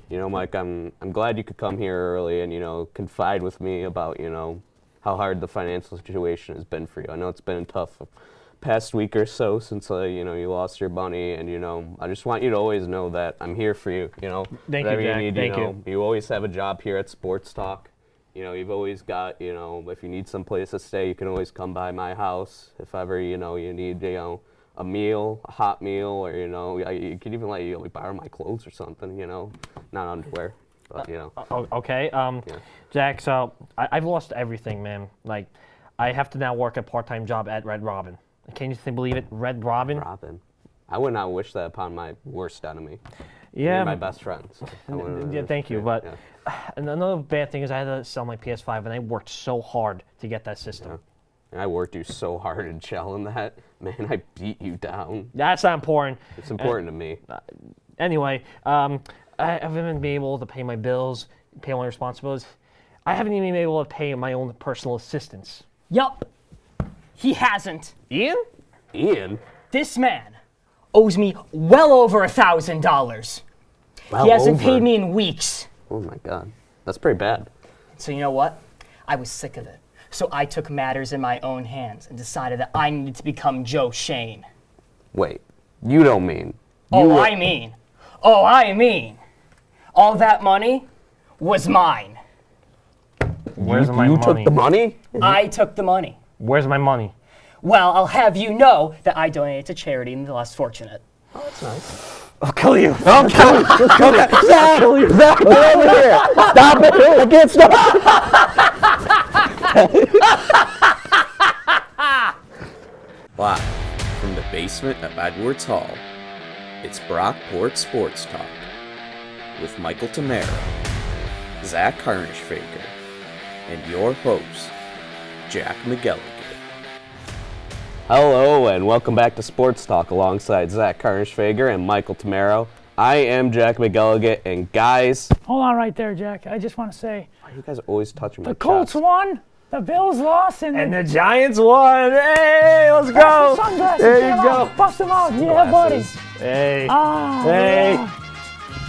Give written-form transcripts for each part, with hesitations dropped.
You know, Mike, I'm glad you could come here early and, confide with me about, how hard the financial situation has been for you. I know it's been a tough past week or so since, you lost your money, and, I just want you to always know that I'm here for you, Thank whatever you, Jack. you need, Thank you. You always have a job here at Sports Talk. You've always got, if you need some place to stay, you can always come by my house. If ever, you need, a meal, a hot meal, or, you could even let you borrow my clothes or something, not underwear, but, Okay. Jack, so I've lost everything, man. Like, I have to now work a part-time job at Red Robin. Can you believe it? Red Robin? Robin. I would not wish that upon my worst enemy. Yeah. You're my best friend. So yeah, thank you. But and another bad thing is I had to sell my PS5, and I worked so hard to get that system. Yeah. And I worked you so hard in selling that. Man, I beat you down. That's not important. It's important to me. Anyway, I haven't been able to pay my bills, pay my responsibilities. I haven't even been able to pay my own personal assistants. Yup. He hasn't. Ian? Ian? This man owes me well over $1,000. Well He hasn't over. paid me in weeks. Oh my God. That's pretty bad. So you know what? I was sick of it. So I took matters in my own hands and decided that I needed to become Joe Shane. Wait, you don't mean. I mean. All that money was mine. Where's my you money? took the money? I took the money. Where's my money? Well, I'll have you know that I donated to charity and the less fortunate. Oh, that's nice. I'll kill you. I'll kill you. Zach, get over here. Stop it. I can't stop. Live from the basement of Edwards Hall, it's Brockport Sports Talk with Michael Tamaro, Zach Harnischfager, and your host, Jack McGilligan. Hello, and welcome back to Sports Talk alongside Zach Harnischfager and Michael Tamaro. I am Jack McGilligan, and guys... Hold on right there, Jack. I just want to say... Why are you guys always touching my The Colts chest? won, the Bills lost, And the Giants won. Hey, let's go. the sunglasses. There Get you 'em go. out. Bust them out. Yeah, buddy. Glasses. Hey. Hey. Yeah.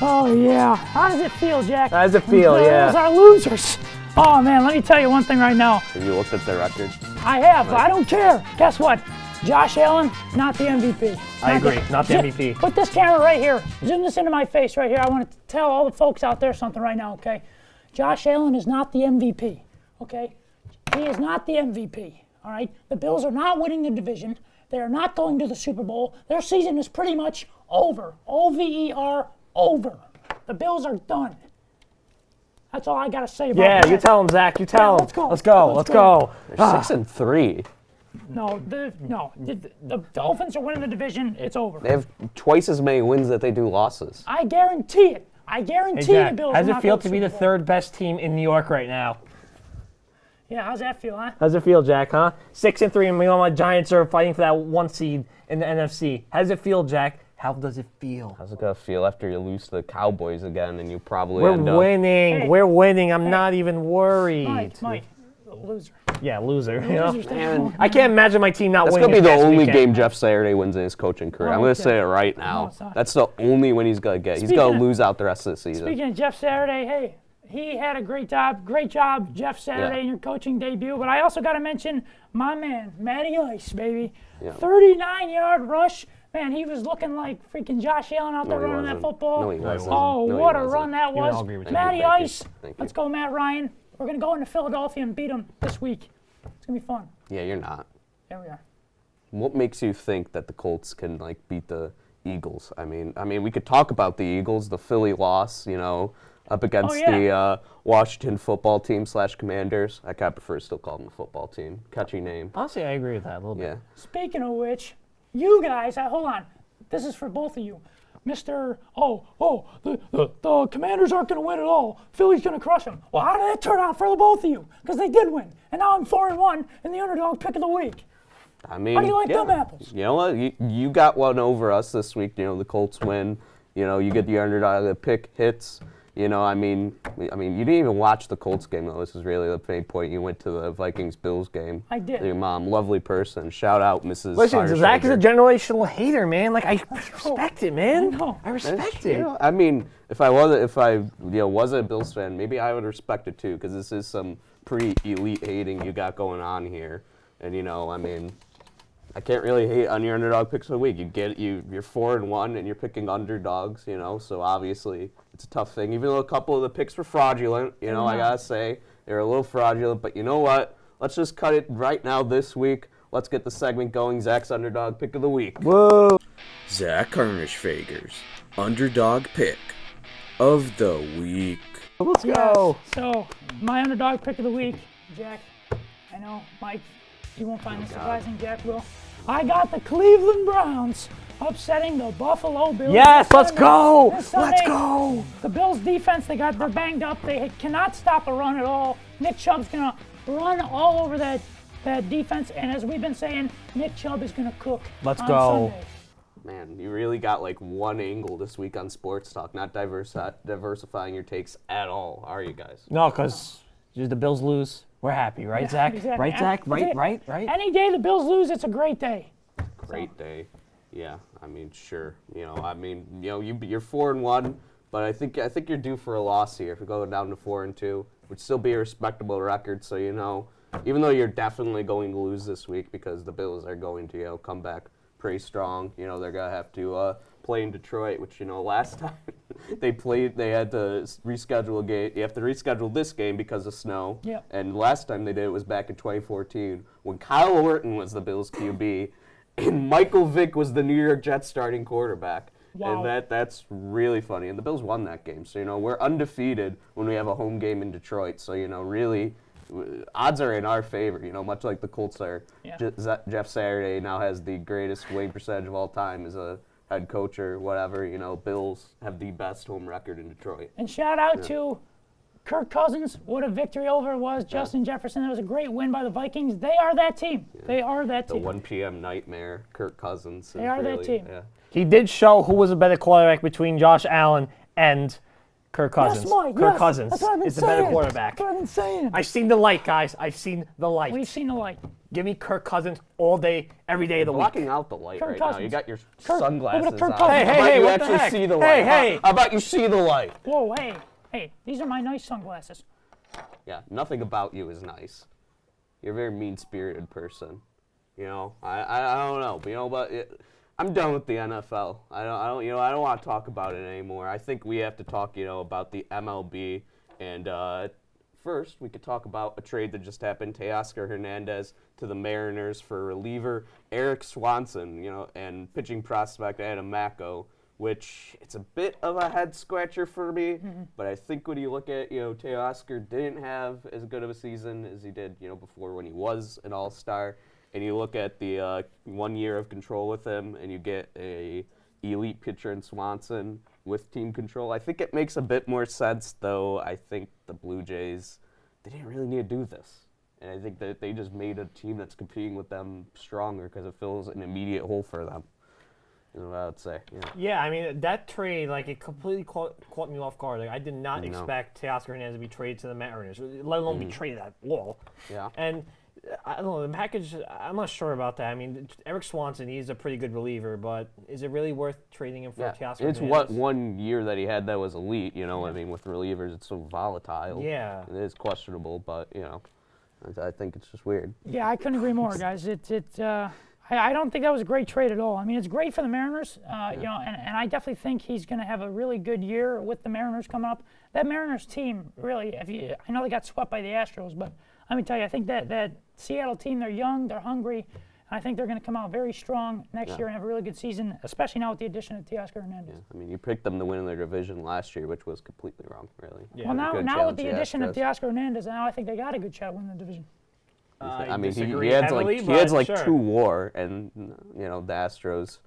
Oh, yeah. How does it feel, Jack? How does it feel? The Bills Yeah. are losers. Oh, man, let me tell you one thing right now. Have you looked at their record? I have, but I don't care. Guess what? Josh Allen, not the MVP. I agree. Not the MVP. Put this camera right here. Zoom this into my face right here. I want to tell all the folks out there something right now, okay? Josh Allen is not the MVP, okay? He is not the MVP, all right? The Bills are not winning the division. They are not going to the Super Bowl. Their season is pretty much over. O-V-E-R, over. The Bills are done. That's all I got to say about Yeah, that. you tell him, Zach. You tell him. let's go. Let's go. Let's Let's go. They're 6-3. No, the Dolphins are winning the division. It's over. They have twice as many wins that they do losses. I guarantee it. I Hey, guarantee Jack, the Bills how's will it not feel go to be the Super Bowl. third best team in New York right now? Yeah, how's that feel, huh? How's it feel, Jack, huh? 6-3, and my Giants are fighting for that one seed in the NFC. How does it feel, Jack? How does it feel? How's it gonna feel after you lose to the Cowboys again and you probably We're end up... winning. Hey. We're winning. I'm not even worried. Mike, loser. Yeah, loser. You know? Losers take it home. I can't imagine my team not That's winning. gonna be the this past only weekend. game Jeff Saturday wins in his coaching career. I'm gonna okay. say it right No, now. it's not. That's the only win he's gonna get. He's Speaking gonna of- lose out the rest of the season. Speaking of Jeff Saturday, hey, he had a great job, Jeff Saturday, Yeah. in your coaching debut. But I also got to mention my man, Matty Ice, baby. Yeah. 39-yard rush. Man, he was looking like freaking Josh Allen out there No, he running that wasn't. football. No, he wasn't. Oh, No, he what a wasn't. run that Even was. I'll agree with you. Matty Thank you. Ice. Thank you. Let's go, Matt Ryan. We're going to go into Philadelphia and beat them this week. It's going to be fun. Yeah, you're not. There we are. What makes you think that the Colts can beat the Eagles? I mean, we could talk about the Eagles, the Philly loss, up against the Washington football team / Commanders. I kind of prefer to still call them the football team. Catchy name. Honestly, I agree with that a little bit. Yeah. Speaking of which, you guys, hold on. This is for both of you. The Commanders aren't going to win at all. Philly's going to crush them. Well, how did that turn out for the both of you? Because they did win. And now I'm 4-1 in the underdog pick of the week. I mean, How do you like them apples? You know what? You got one over us this week. The Colts win. You get the underdog. The pick hits. You know, I mean, you didn't even watch the Colts game, though. This is really the main point. You went to the Vikings-Bills game. I did. Your mom, lovely person. Shout out, Mrs. Listen, Zach is a Harshager. generational hater, man. Like, I respect it, man. I know. I respect You it. know, I mean, if I was a Bills fan, maybe I would respect it too, because this is some pretty elite hating you got going on here. And you know, I mean, I can't really hate on your underdog picks of the week. You're 4-1 and you're picking underdogs, you know. So obviously it's a tough thing. Even though a couple of the picks were fraudulent, you know, I gotta say they're a little fraudulent. But you know what? Let's just cut it right now this week. Let's get the segment going. Zach's underdog pick of the week. Whoa. Zach Harnish-Fager's underdog pick of the week. Let's go. So, my underdog pick of the week, Jack. I know, Mike, you won't find this surprising, Jack will. I got the Cleveland Browns upsetting the Buffalo Bills. Yes, let's go. This Let's Sunday. go. The Bills' defense, they're banged up. They cannot stop a run at all. Nick Chubb's going to run all over that defense. And as we've been saying, Nick Chubb is going to cook Let's on go. Sunday. Man, you really got like one angle this week on sports talk, not diversifying your takes at all, are you guys? No, because the Bills lose. We're happy, right, Zach? Exactly. Right, Zach? That's Right, it. right. Any day the Bills lose, it's a great day. Great day. Yeah, I mean, sure. You know, you're 4-1, but I think you're due for a loss here. If we go down to 4-2, would still be a respectable record. So you know, even though you're definitely going to lose this week because the Bills are going to come back pretty strong. You know, they're gonna have to play in Detroit, which last time they had to reschedule a game. You have to reschedule this game because of snow. Yep. And last time they did it was back in 2014 when Kyle Orton was the Bills QB and Michael Vick was the New York Jets starting quarterback. Wow. And that's really funny. And the Bills won that game. So, we're undefeated when we have a home game in Detroit. So, really, odds are in our favor, much like the Colts are. Yeah. Jeff Saturday now has the greatest winning percentage of all time as a head coach or whatever. Bills have the best home record in Detroit. And shout out to Kirk Cousins. What a victory over it was. Justin Jefferson. That was a great win by the Vikings. They are that team. Yeah. They are that the team. The 1 p.m. nightmare, Kirk Cousins. They are that team. Yeah. He did show who was a better quarterback between Josh Allen and Kirk Cousins. Yes, Mike, Kirk yes. Cousins That's what I've been is the better saying. quarterback. That's what I've been saying. I've seen the light, guys. I've seen the light. We've seen the light. Give me Kirk Cousins all day, every day of the week. Blocking out the light Kirk right Cousins. now. You got your Kirk sunglasses on. Cousins. Hey, How about hey, you what the actually heck? see the Hey, light? hey. How about you see the light? Whoa, hey, these are my nice sunglasses. Yeah, nothing about you is nice. You're a very mean-spirited person. I don't know. But I'm done with the NFL. I don't want to talk about it anymore. I think we have to talk, about the MLB. And first, we could talk about a trade that just happened. Teoscar Hernandez to the Mariners for reliever Eric Swanson, and pitching prospect Adam Macko, which it's a bit of a head scratcher for me. Mm-hmm. But I think when you look at, Teoscar didn't have as good of a season as he did, before when he was an all-star. And you look at the 1 year of control with him, and you get a elite pitcher in Swanson with team control. I think it makes a bit more sense, though. I think the Blue Jays, they didn't really need to do this. And I think that they just made a team that's competing with them stronger because it fills an immediate hole for them. Is what I would say. Yeah, I mean, that trade, it completely caught me off guard. I did not expect Teoscar Hernandez to be traded to the Mariners, let alone be traded at all. Yeah. And I don't know, the package, I'm not sure about that. I mean, Eric Swanson, he's a pretty good reliever, but is it really worth trading him for Teoscar Hernandez? It's 1 year that he had that was elite, I mean, with relievers, it's so volatile. Yeah. It is questionable, but, I think it's just weird. Yeah, I couldn't agree more, guys. I don't think that was a great trade at all. I mean, it's great for the Mariners, and I definitely think he's going to have a really good year with the Mariners coming up. That Mariners team, really, I know they got swept by the Astros, but let me tell you, I think that Seattle team, they're young, they're hungry, and I think they're going to come out very strong next year and have a really good season, especially now with the addition of Teoscar Hernandez. Yeah. I mean, you picked them to win in their division last year, which was completely wrong, really. Yeah. Well, now with the addition of Teoscar Hernandez, now I think they got a good shot winning the division. I mean, he heavily, had like sure. 2 WAR, and the Astros.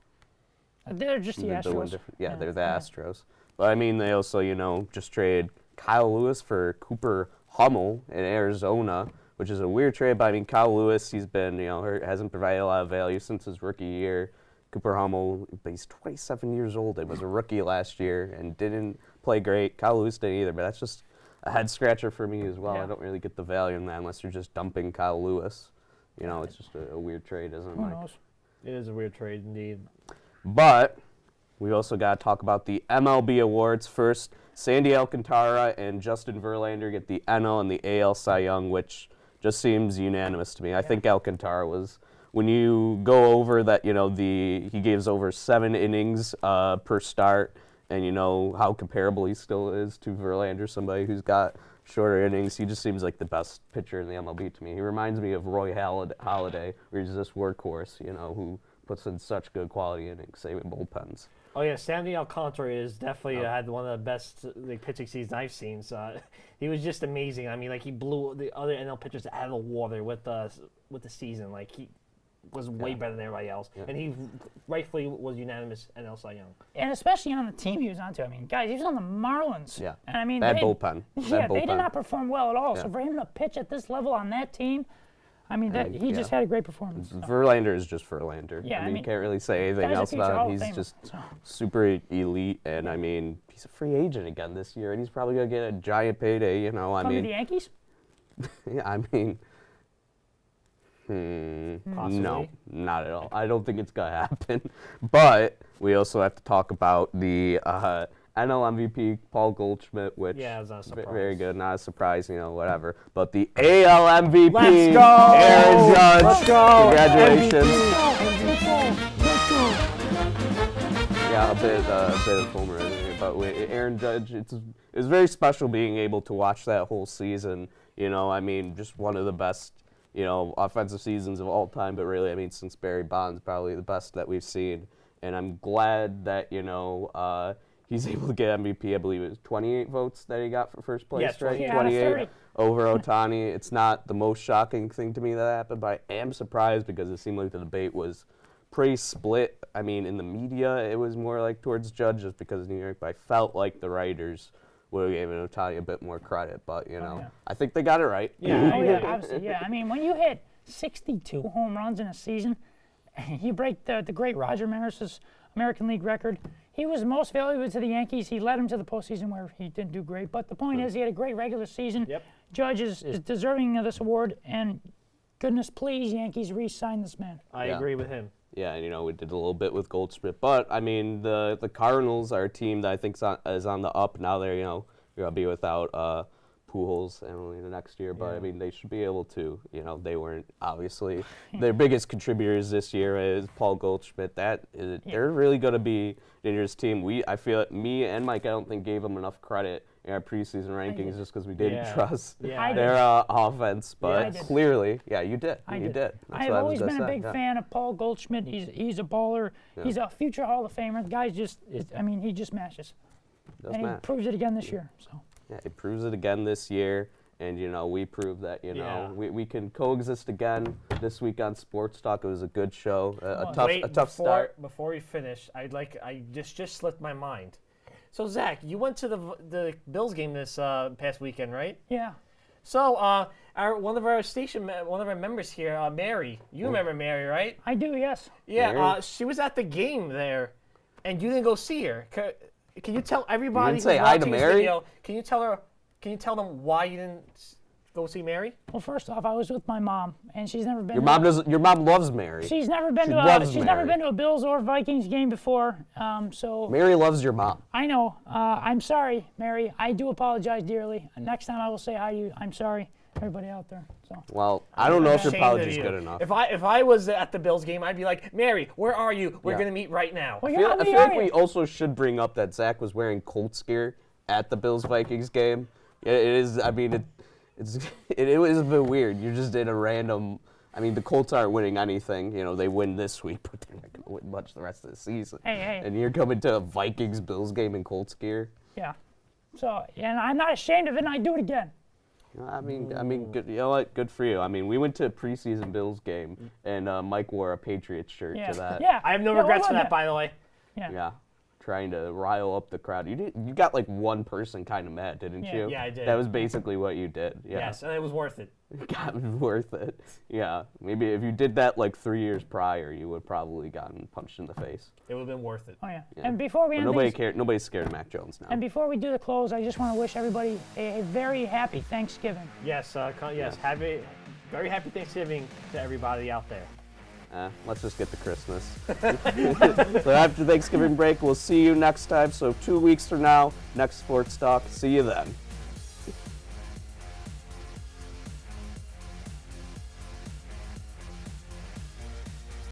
They're just the Astros. They're the Astros. But I mean, they also just traded Kyle Lewis for Cooper Hummel in Arizona, which is a weird trade. But I mean, Kyle Lewis, he's been hasn't provided a lot of value since his rookie year. Cooper Hummel, but he's 27 years old and was a rookie last year and didn't play great. Kyle Lewis didn't either, but that's just a head scratcher for me as well. Yeah. I don't really get the value in that unless you're just dumping Kyle Lewis. You know, it's just a weird trade, isn't it, Who Mike? knows? It is a weird trade indeed. But we also got to talk about the MLB awards first. Sandy Alcantara and Justin Verlander get the NL and the AL Cy Young, which just seems unanimous to me. I think Alcantara was, when you go over that, you know, he gives over 7 innings per start, and you know how comparable he still is to Verlander, somebody who's got shorter innings. He just seems like the best pitcher in the MLB to me. He reminds me of Roy Halladay, where he's this workhorse, you know, who puts in such good quality innings, saving bullpens. Oh yeah, Sandy Alcantara is definitely had one of the best pitching seasons I've seen. So he was just amazing. I mean, like he blew the other NL pitchers out of the water with the season. Like he was way better than everybody else, and he rightfully was unanimous NL Cy Young. And especially on the team he was on to. I mean, guys, he was on the Marlins. Yeah. And I mean, Bad they, bullpen. Yeah, Bad they did bullpen. not perform well at all. Yeah. So for him to pitch at this level on that team, I mean, he just had a great performance. So. Verlander is just Verlander. Yeah, I I mean, mean, you can't really say anything guy's a else future about Hall him. of He's Famer, just so. super elite, and I mean, he's a free agent again this year, and he's probably gonna get a giant payday. You know, I Come to mean, the Yankees? yeah, I mean, Possibly. no, not at all. I don't think it's gonna happen. But we also have to talk about the NL MVP Paul Goldschmidt, which Yeah, it's not a surprise. very good, not a surprise, you know, whatever. But the AL MVP, Let's go! Aaron Judge. Let's go! Congratulations. Let's go. Yeah, a bit of homer in here, but Aaron Judge, it's very special being able to watch that whole season. You know, I mean, just one of the best, you know, offensive seasons of all time. But really, I mean, since Barry Bonds, probably the best that we've seen. And I'm glad that he's able to get MVP. I believe it was 28 votes that he got for first place, Yes, right? 28 out of 30. Over Ohtani. It's not the most shocking thing to me that happened, but I am surprised because it seemed like the debate was pretty split. I mean, in the media, it was more like towards Judge just because of New York, but I felt like the writers would have given Ohtani a bit more credit. But, you know, I think they got it right. Yeah. Oh, yeah, obviously, yeah. I mean, when you hit 62 home runs in a season, you break the great Roger Maris's American League record. He was most valuable to the Yankees. He led them to the postseason where he didn't do great. But the point is, he had a great regular season. Yep. Judge is deserving of this award, and goodness please, Yankees re-sign this man. I Yeah. agree with him. Yeah, and, you know, we did a little bit with Goldschmidt. But, I mean, the Cardinals are a team that I think is on the up. Now they're, you know, going to be without Pujols only the next year. But, I mean, they should be able to. You know, they weren't, obviously. Their biggest contributors this year is Paul Goldschmidt. They're really going to be a dangerous team. I feel like me and Mike, I don't think, gave them enough credit in our preseason rankings just because we didn't trust Yeah. their offense. I But did. clearly, yeah, you did. I you did. did. That's I've what I always was been gonna a say, big yeah. fan of Paul Goldschmidt. He's a baller. He's a future Hall of Famer. The guy's he just smashes. Does And he match. proves it again this year. So Yeah, it proves it again this year, and you know we proved that we can coexist again this week on Sports Talk. It was a good show, a tough start. Before we finish, I just slipped my mind. So Zach, you went to the Bills game this past weekend, right? yeah. So one of our members here, Mary. You remember Mary, right? I do, yes. Yeah, Mary? she was at the game there, and you didn't go see her. Can you tell everybody didn't say who's hi to watching this Mary? video? Can you tell them why you didn't go see Mary? Well, first off, I was with my mom, and she's never been. Your mom loves Mary. She's never been She to loves she's never Mary. been to a Bills or Vikings game before. So Mary loves your mom. I know. I'm sorry, Mary. I do apologize dearly. Next time I will say hi to you. I'm sorry, everybody out there. So Well, I don't know if your Ashamed of apology is you. good enough. If I was at the Bills game, I'd be like, Mary, where are you? We're Yeah. gonna meet right now. well, I you're feel, not I the feel like area. we also should bring up that Zach was wearing Colts gear at the Bills-Vikings game. It is. I mean, it was a bit weird. You're just in a random. I mean, the Colts aren't winning anything. You know, they win this week, but they're not going to win much the rest of the season. Hey. And you're coming to a Vikings-Bills game in Colts gear. Yeah. So and I'm not ashamed of it, and I do it again. I mean, good, you know what? Good for you. I mean, we went to a preseason Bills game, and Mike wore a Patriots shirt Yeah. to that. Yeah. I have no Yeah, regrets what for about that, by the way. Yeah. trying to rile up the crowd. You got like one person kind of mad, didn't you? Yeah, I did. That was basically what you did. Yeah. Yes, and it was worth it. God, it was worth it. Yeah, maybe if you did that like 3 years prior, you would probably gotten punched in the face. It would have been worth it. Oh yeah. Yeah. And before we But end nobody these, cared. Nobody's scared of Mac Jones now. and before we do the close, I just want to wish everybody a very happy Thanksgiving. Yes, yes. Have a very happy Thanksgiving to everybody out there. Let's just get to Christmas. So after Thanksgiving break, we'll see you next time. So 2 weeks from now, next Sports Talk. See you then.